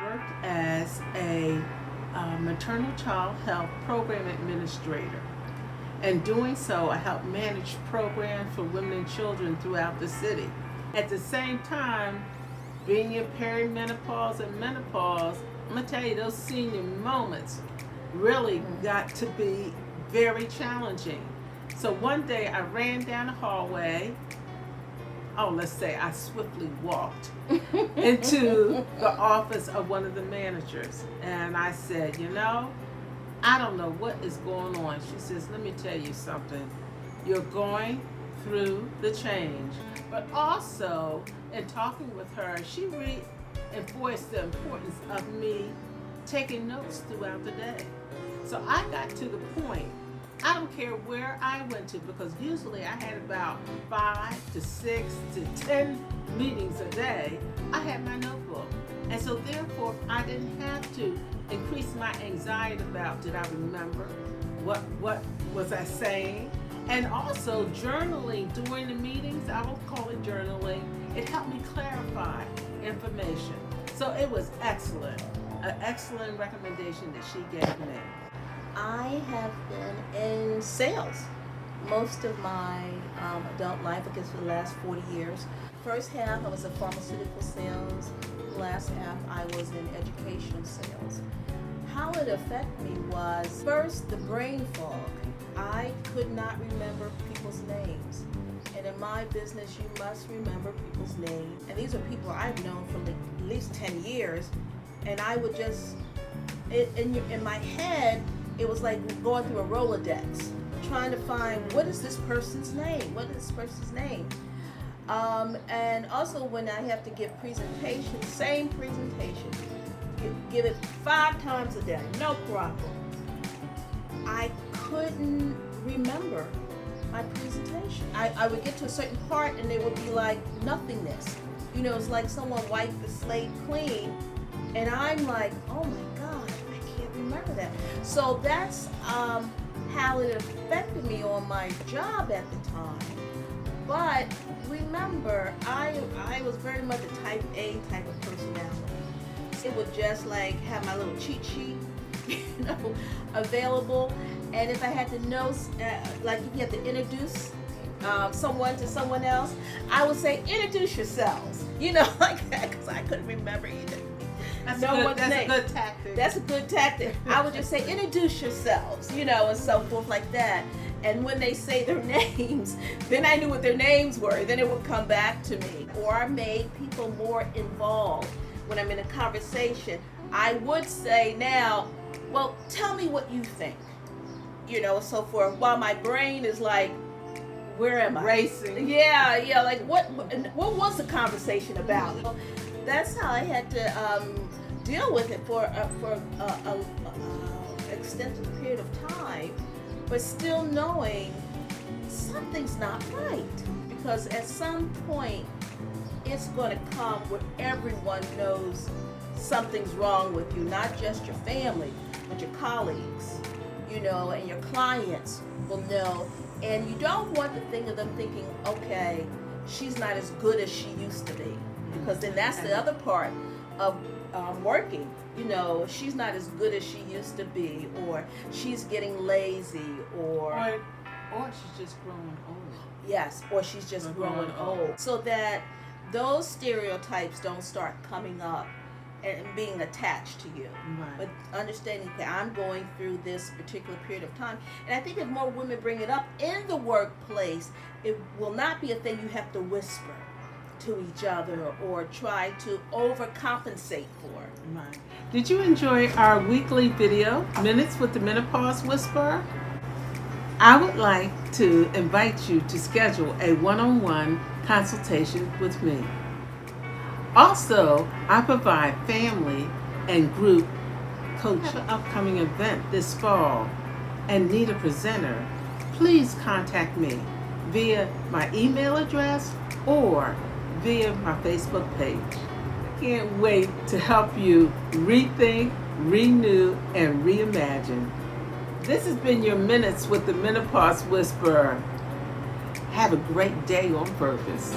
worked as a maternal child health program administrator. And doing so, I helped manage programs for women and children throughout the city. At the same time, being in perimenopause and menopause, I'm gonna tell you, those senior moments really got to be very challenging. So one day I ran down the hallway. Let's say I swiftly walked into the office of one of the managers. And I said, I don't know what is going on. She says, let me tell you something. You're going through the change. But also, in talking with her, she reinforced the importance of me taking notes throughout the day. So I got to the point, I don't care where I went to, because usually I had about 5 to 6 to 10 meetings a day. I had my notebook. And so therefore, I didn't have to increase my anxiety about, did I remember? What was I saying? And also journaling during the meetings, I will call it journaling. It helped me clarify information. So it was excellent, an excellent recommendation that she gave me. I have been in sales most of my adult life, I guess for the last 40 years. First half I was in pharmaceutical sales, last half I was in education sales. How it affected me was, first, the brain fog. I could not remember people's names. And in my business, you must remember people's names. And these are people I've known for at least 10 years. And I would just, in my head, it was like going through a Rolodex, trying to find, what is this person's name? What is this person's name? And also when I have to give presentations, same presentation, give it 5 times a day, no problem. I couldn't remember my presentation. I would get to a certain part and there would be like nothingness. It's like someone wiped the slate clean and I'm like, oh my God, I can't remember that. So that's how it affected me on my job at the time. But remember, I was very much a type A type of personality. It would just like have my little cheat sheet, available. And if I had to know, like if you had to introduce someone to someone else, I would say, introduce yourselves. Like that, because I couldn't remember either. That's a good tactic. That's a good tactic. I would just say, introduce yourselves, and so forth like that. And when they say their names, then I knew what their names were. Then it would come back to me. Or I made people more involved when I'm in a conversation. I would say now, well, tell me what you think. So forth. While my brain is like, where am I? Racing. Yeah. Like what was the conversation about? That's how I had to deal with it for a extensive period of time, but still knowing something's not right, because at some point it's going to come where everyone knows something's wrong with you, not just your family, but your colleagues, and your clients will know. And you don't want the thing of them thinking, okay, she's not as good as she used to be, because then that's the other part of working. She's not as good as she used to be, or she's getting lazy, or she's just growing old. Yes, or she's just growing old. So that those stereotypes don't start coming up and being attached to you. Right. But understanding that I'm going through this particular period of time. And I think if more women bring it up in the workplace, it will not be a thing you have to whisper to each other or try to overcompensate for. Right. Did you enjoy our weekly video, Minutes with the Menopause Whisperer? I would like to invite you to schedule a one-on-one consultation with me. Also, I provide family and group coaching. I have an upcoming event this fall and need a presenter. Please contact me via my email address or via my Facebook page. I can't wait to help you rethink, renew, and reimagine. This has been your Minutes with the Menopause Whisperer. Have a great day on purpose.